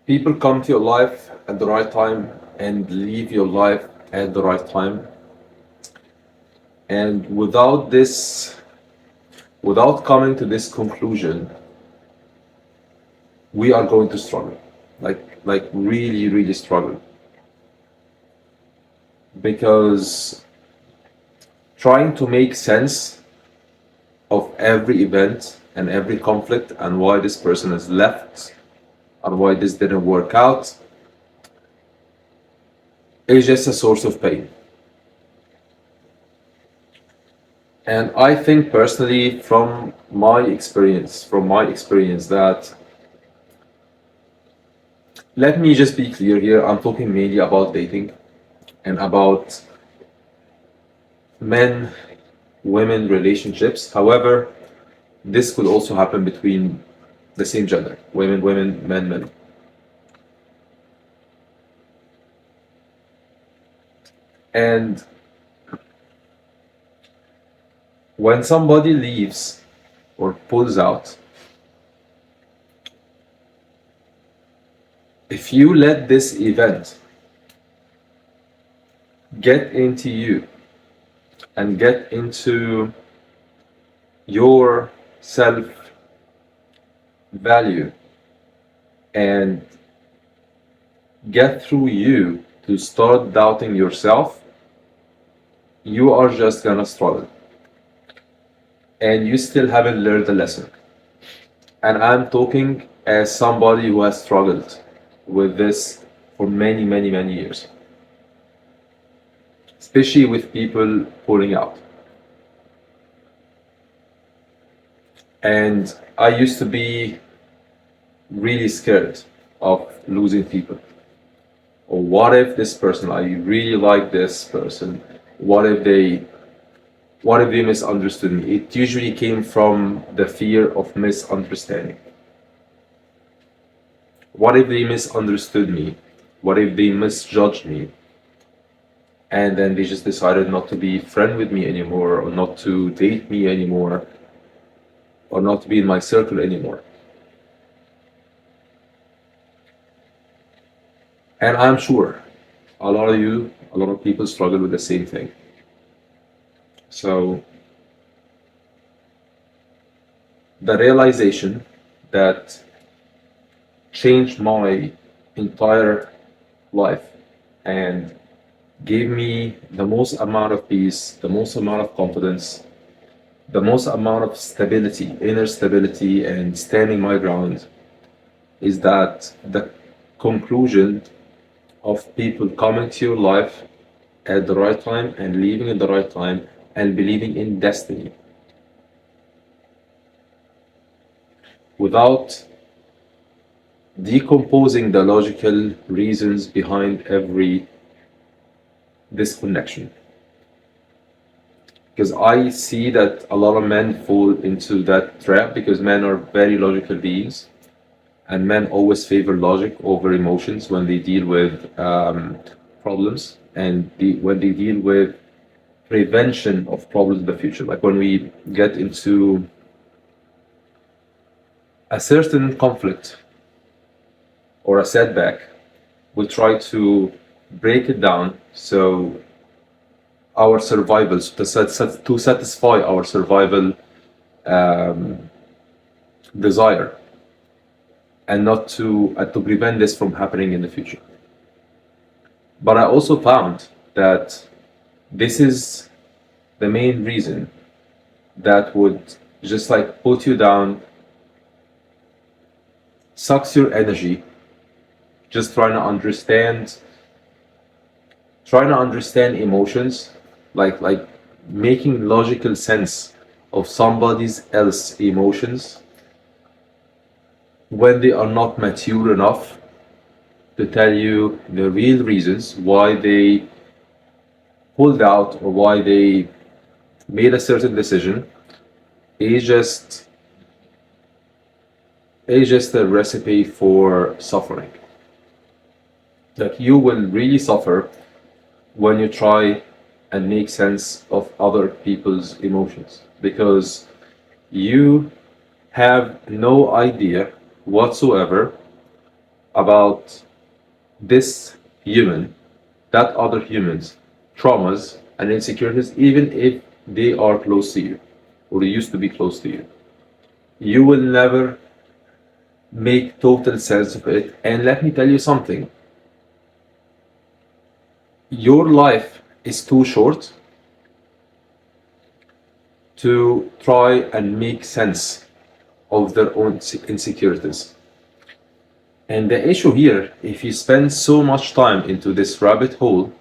People come to your life at the right time and leave your life at the right time. And without coming to this conclusion, we are going to struggle. Like really, really struggle. Because trying to make sense of every event and every conflict and why this person has left and why this didn't work out is just a source of pain. And I think personally, from my experience, that let me just be clear here. I'm talking mainly about dating and about men women relationships. However, this could also happen between the same gender, women, women, men, men. And when somebody leaves or pulls out, if you let this event get into you and get into your self value and get through you to start doubting yourself, you are just gonna struggle. And you still haven't learned the lesson. And I'm talking as somebody who has struggled with this for many, many, many years, especially with people pulling out. And I used to be really scared of losing people. Or what if this person, I really like this person, what if they misunderstood me? It usually came from the fear of misunderstanding. What if they misunderstood me? What if they misjudged me? And then they just decided not to be friend with me anymore, or not to date me anymore, or not to be in my circle anymore. And I'm sure a lot of people struggle with the same thing. So the realization that changed my entire life and gave me the most amount of peace, the most amount of confidence, the most amount of stability, inner stability, and standing my ground is that the conclusion of people coming to your life at the right time and leaving at the right time and believing in destiny without decomposing the logical reasons behind every disconnection. Because I see that a lot of men fall into that trap because men are very logical beings and men always favor logic over emotions when they deal with problems and when they deal with prevention of problems in the future. Like when we get into a certain conflict or a setback, we try to break it down so our survivals to satisfy our survival um, desire and not to prevent this from happening in the future. But I also found that this is the main reason that would just like put you down, sucks your energy, just trying to understand emotions, like making logical sense of somebody's else emotions when they are not mature enough to tell you the real reasons why they pulled out or why they made a certain decision is just a recipe for suffering. That you will really suffer when you try and make sense of other people's emotions because you have no idea whatsoever about this human, that other human's traumas and insecurities, even if they are close to you or used to be close to you. You will never make total sense of it. And let me tell you something, your life is too short to try and make sense of their own insecurities. And the issue here, if you spend so much time into this rabbit hole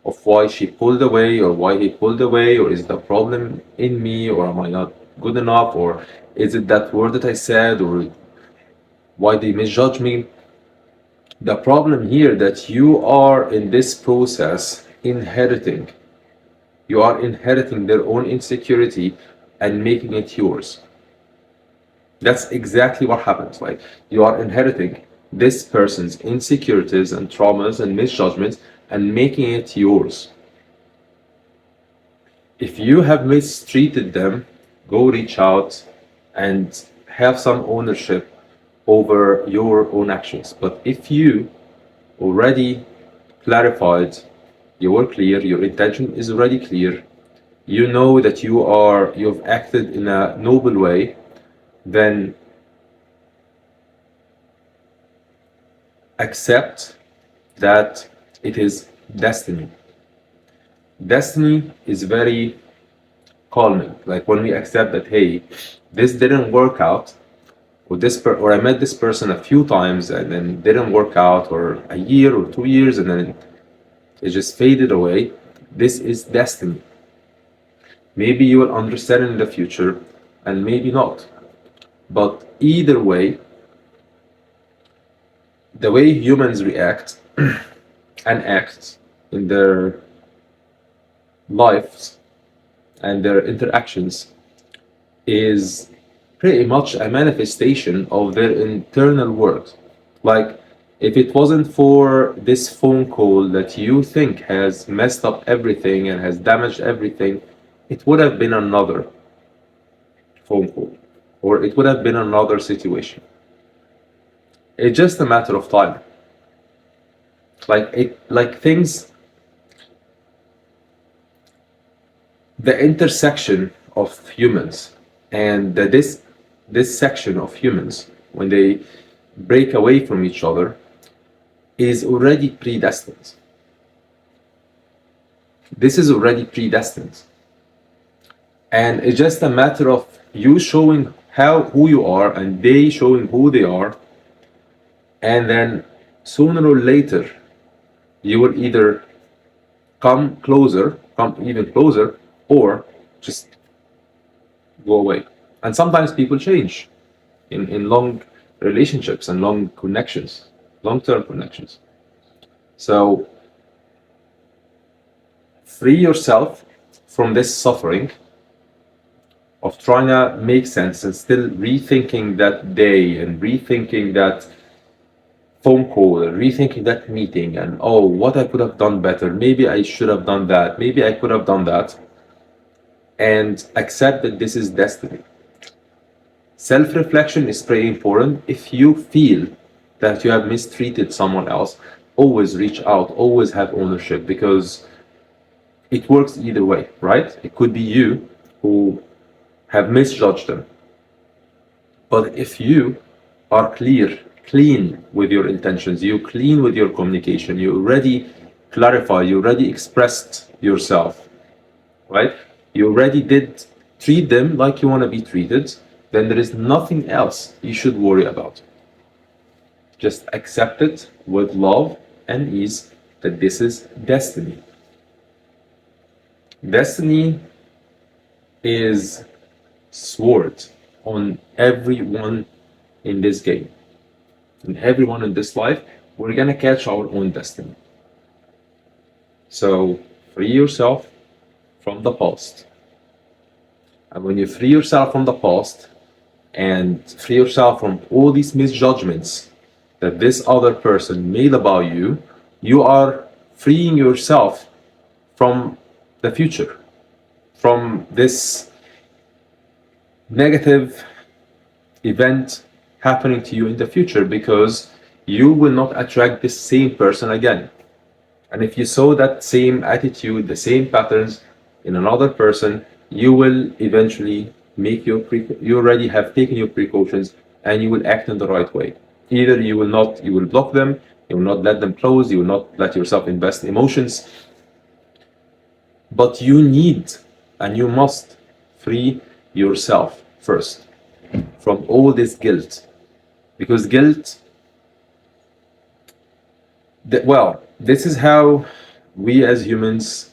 of why she pulled away or why he pulled away, or is the problem in me, or am I not good enough, or is it that word that I said, or why they misjudge me? The problem here that you are in this process inheriting. You are inheriting their own insecurity and making it yours. That's exactly what happens. Like, you are inheriting this person's insecurities and traumas and misjudgments and making it yours. If you have mistreated them, go reach out and have some ownership over your own actions. But if you already clarified, you were clear, your intention is already clear, you know that you've acted in a noble way, then accept that it is destiny. Destiny is very calming. Like when we accept that, hey, this didn't work out, or I met this person a few times and then didn't work out, or a year or 2 years and then it just faded away. This is destiny. Maybe you will understand in the future and maybe not. But either way, the way humans react and act in their lives and their interactions is pretty much a manifestation of their internal world. Like, if it wasn't for this phone call that you think has messed up everything and has damaged everything, it would have been another phone call, or it would have been another situation. It's just a matter of time. Like things, the intersection of humans and this section of humans, when they break away from each other, is already predestined. This is already predestined. And it's just a matter of you showing who you are and they showing who they are. And then sooner or later, you will either come even closer, or just go away. And sometimes people change in long relationships and long connections, long-term connections. So free yourself from this suffering of trying to make sense and still rethinking that day and rethinking that phone call and rethinking that meeting and, oh, what I could have done better, maybe I should have done that, maybe I could have done that, and accept that this is destiny. Self-reflection is very important. If you feel that you have mistreated someone else, always reach out, always have ownership, because it works either way, right? It could be you who have misjudged them. But if you are clean with your intentions, you clean with your communication, you already clarified, you already expressed yourself, right? You already did treat them like you want to be treated, then there is nothing else you should worry about. Just accept it with love and ease that this is destiny. Destiny is sword on everyone in this game. And everyone in this life, we're gonna catch our own destiny. So free yourself from the past. And when you free yourself from the past and free yourself from all these misjudgments that this other person made about you, you are freeing yourself from the future, from this negative event happening to you in the future, because you will not attract the same person again. And if you saw that same attitude, the same patterns in another person, you will eventually make you already have taken your precautions and you will act in the right way. Either you will not, you will block them, you will not let them close, you will not let yourself invest emotions. But you need and you must free yourself first from all this guilt. Because guilt, well, this is how we as humans,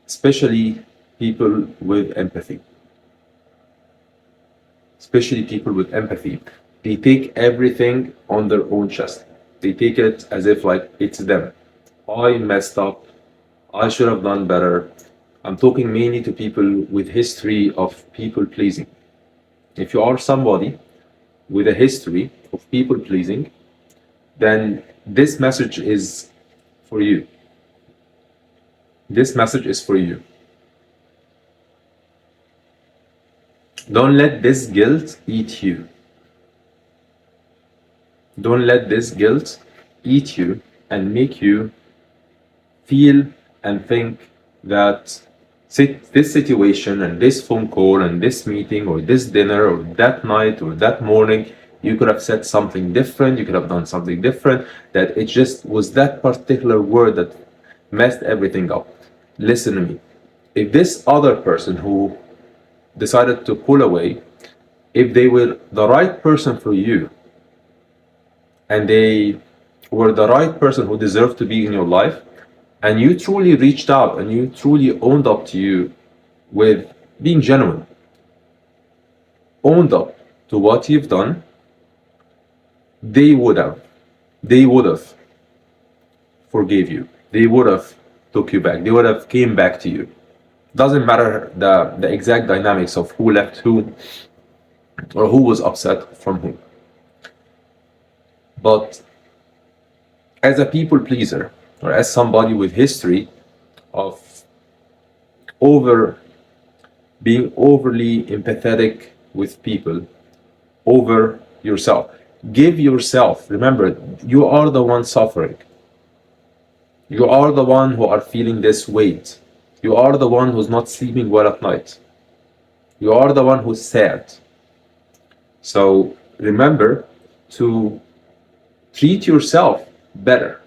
especially people with empathy, they take everything on their own chest. They take it as if like it's them. I messed up. I should have done better. I'm talking mainly to people with history of people pleasing. If you are somebody with a history of people pleasing, then this message is for you. This message is for you. Don't let this guilt eat you. Don't let this guilt eat you and make you feel and think that this situation and this phone call and this meeting or this dinner or that night or that morning, you could have said something different, you could have done something different, that it just was that particular word that messed everything up. Listen to me. If this other person who decided to pull away, if they were the right person for you and they were the right person who deserved to be in your life, and you truly reached out and you truly owned up to you with being genuine, owned up to what you've done, they would have forgave you. They would have took you back. They would have came back to you. Doesn't matter the exact dynamics of who left who or who was upset from who. But as a people pleaser, or as somebody with history of being overly empathetic with people over yourself, give yourself, remember, you are the one suffering. You are the one who are feeling this weight. You are the one who's not sleeping well at night. You are the one who's sad. So remember to treat yourself better.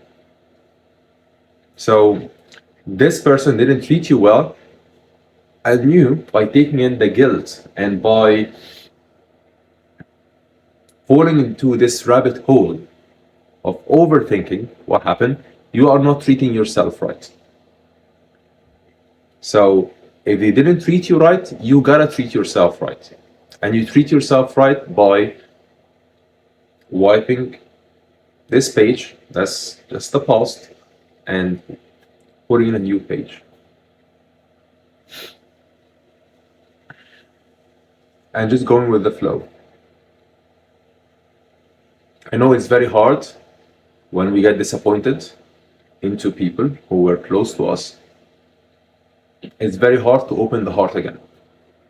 So this person didn't treat you well, and you, by taking in the guilt and by falling into this rabbit hole of overthinking what happened, you are not treating yourself right. So if they didn't treat you right, you gotta treat yourself right. And you treat yourself right by wiping this page, that's just the past, and putting in a new page. And just going with the flow. I know it's very hard when we get disappointed into people who were close to us. It's very hard to open the heart again,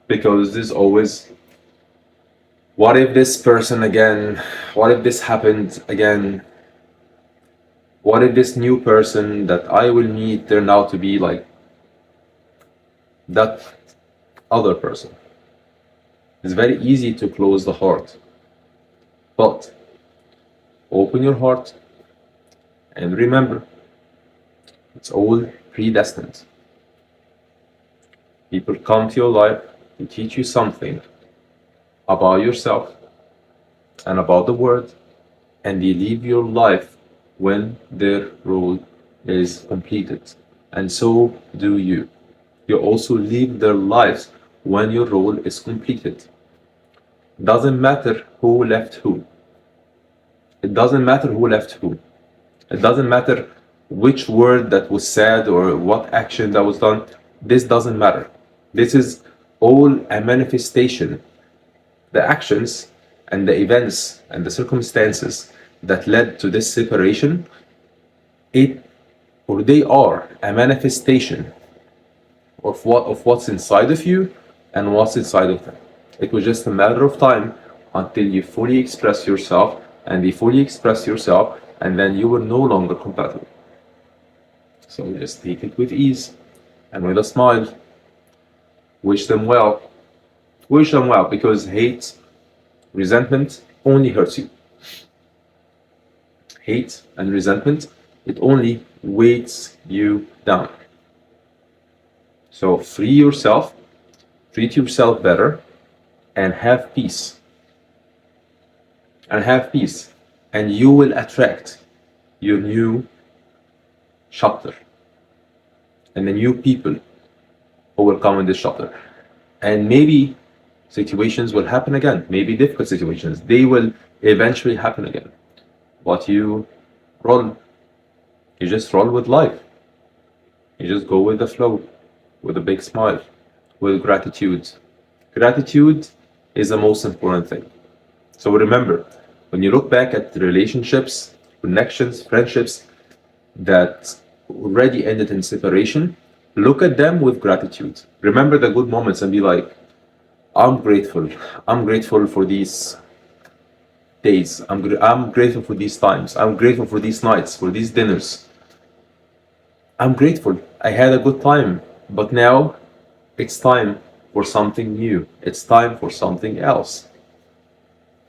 because there's always, what if this person again? What if this happened again? What if this new person that I will meet turned out to be like that other person? It's very easy to close the heart, but open your heart and remember, it's all predestined. People come to your life to teach you something about yourself and about the world, and they leave your life when their role is completed. And so do you. You also leave their lives when your role is completed. Doesn't matter who left who. It doesn't matter who left who. It doesn't matter which word that was said or what action that was done. This doesn't matter. This is all a manifestation. The actions and the events and the circumstances that led to this separation, they are a manifestation of what's inside of you and what's inside of them. It was just a matter of time until you fully express yourself, and they fully express yourself, and then you were no longer compatible. So just take it with ease and with a smile. Wish them well. Wish them well, because hate, resentment only hurts you. Hate and resentment, it only weights you down. So free yourself, treat yourself better, and have peace. And have peace. And you will attract your new chapter and the new people who will come in this chapter. And maybe situations will happen again, maybe difficult situations, they will eventually happen again. But you just roll with life. You just go with the flow, with a big smile, with gratitude. Gratitude is the most important thing. So remember, when you look back at the relationships, connections, friendships that already ended in separation, look at them with gratitude. Remember the good moments and be like, I'm grateful. I'm grateful for these days. I'm grateful for these times. I'm grateful for these nights, for these dinners. I'm grateful. I had a good time. But now it's time for something new. It's time for something else.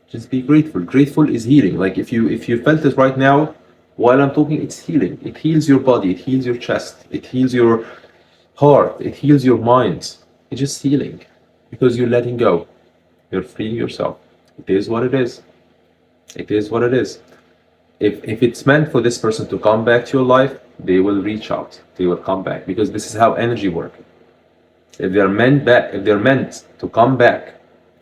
Just be grateful. Grateful is healing. Like if you felt it right now while I'm talking, it's healing. It heals your body. It heals your chest. It heals your heart. It heals your mind. It's just healing because you're letting go. You're freeing yourself. It is what it is. It is what it is. If it's meant for this person to come back to your life, they will reach out. They will come back because this is how energy works. If they're meant to come back,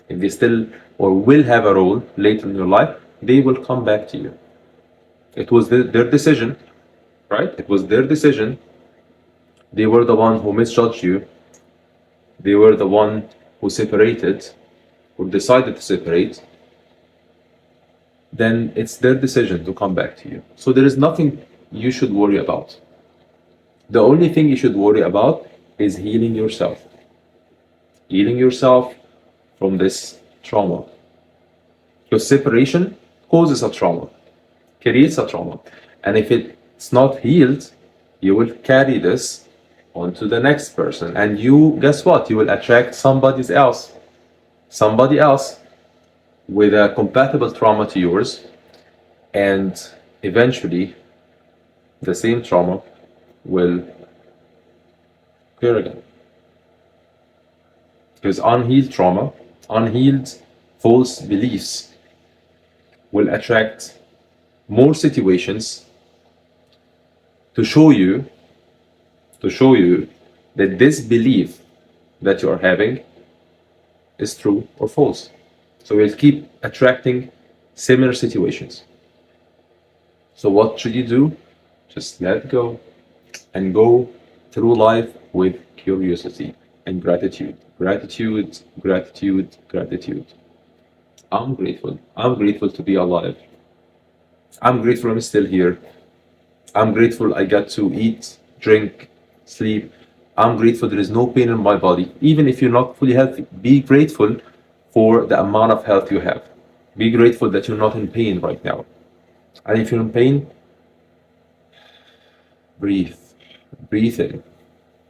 if they still or will have a role later in your life, they will come back to you. It was their decision, right? It was their decision. They were the one who misjudged you. They were the one who separated, who decided to separate. Then it's their decision to come back to you. So there is nothing you should worry about. The only thing you should worry about is healing yourself. Healing yourself from this trauma. Because separation causes a trauma, creates a trauma. And if it's not healed, you will carry this onto the next person. And you, guess what? You will attract somebody else with a compatible trauma to yours. And eventually, the same trauma will occur again. Because unhealed trauma, unhealed false beliefs will attract more situations to show you that this belief that you are having is true or false. So we'll keep attracting similar situations. So what should you do? Just let it go and go through life with curiosity and gratitude. Gratitude, gratitude, gratitude. I'm grateful. I'm grateful to be alive. I'm grateful I'm still here. I'm grateful I got to eat, drink, sleep. I'm grateful there is no pain in my body. Even if you're not fully healthy, be grateful for the amount of health you have. Be grateful that you're not in pain right now. And if you're in pain, breathe. Breathe in.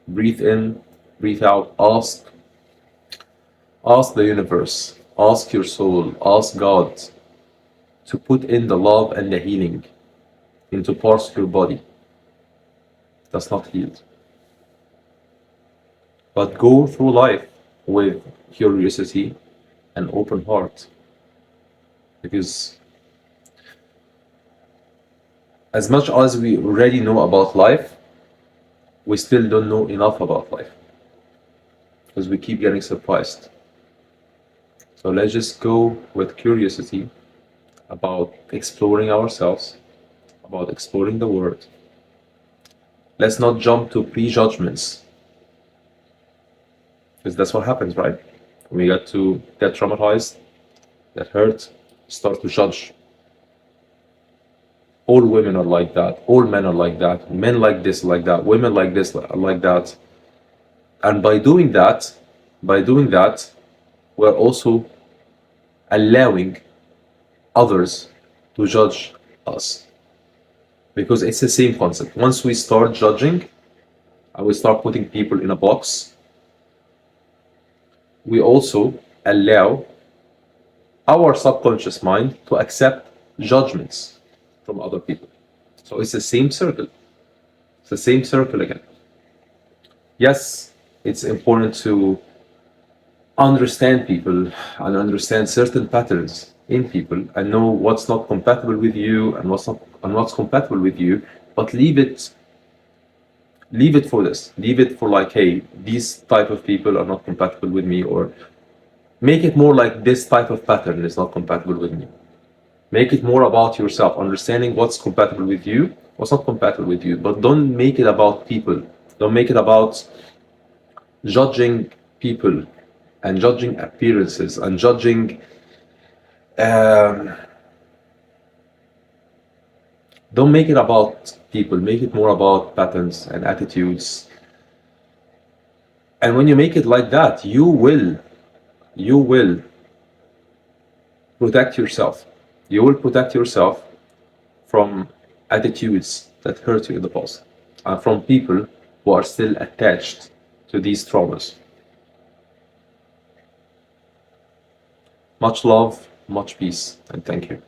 Breathe in, breathe out. Ask the universe, ask your soul, ask God to put in the love and the healing into parts of your body that's not healed. But go through life with curiosity and open heart. Because as much as we already know about life, we still don't know enough about life. Because we keep getting surprised. So let's just go with curiosity about exploring ourselves, about exploring the world. Let's not jump to prejudgments. Because that's what happens, right? We get traumatized, get hurt, start to judge. All women are like that, all men are like that, men like this, like that, women like this, like that. And by doing that, we're also allowing others to judge us, because it's the same concept. Once we start judging and we start putting people in a box, we also allow our subconscious mind to accept judgments from other people. So it's the same circle. It's the same circle again. Yes, it's important to understand people and understand certain patterns in people and know what's not compatible with you and what's compatible with you, but leave it for this. Leave it for like, hey, these type of people are not compatible with me, or make it more like this type of pattern is not compatible with me. Make it more about yourself, understanding what's compatible with you, what's not compatible with you, but don't make it about people. Don't make it about judging people and judging appearances and judging. Don't make it about people. Make it more about patterns and attitudes. And when you make it like that, you will protect yourself. You will protect yourself from attitudes that hurt you in the past, and from people who are still attached to these traumas. Much love, much peace, and thank you.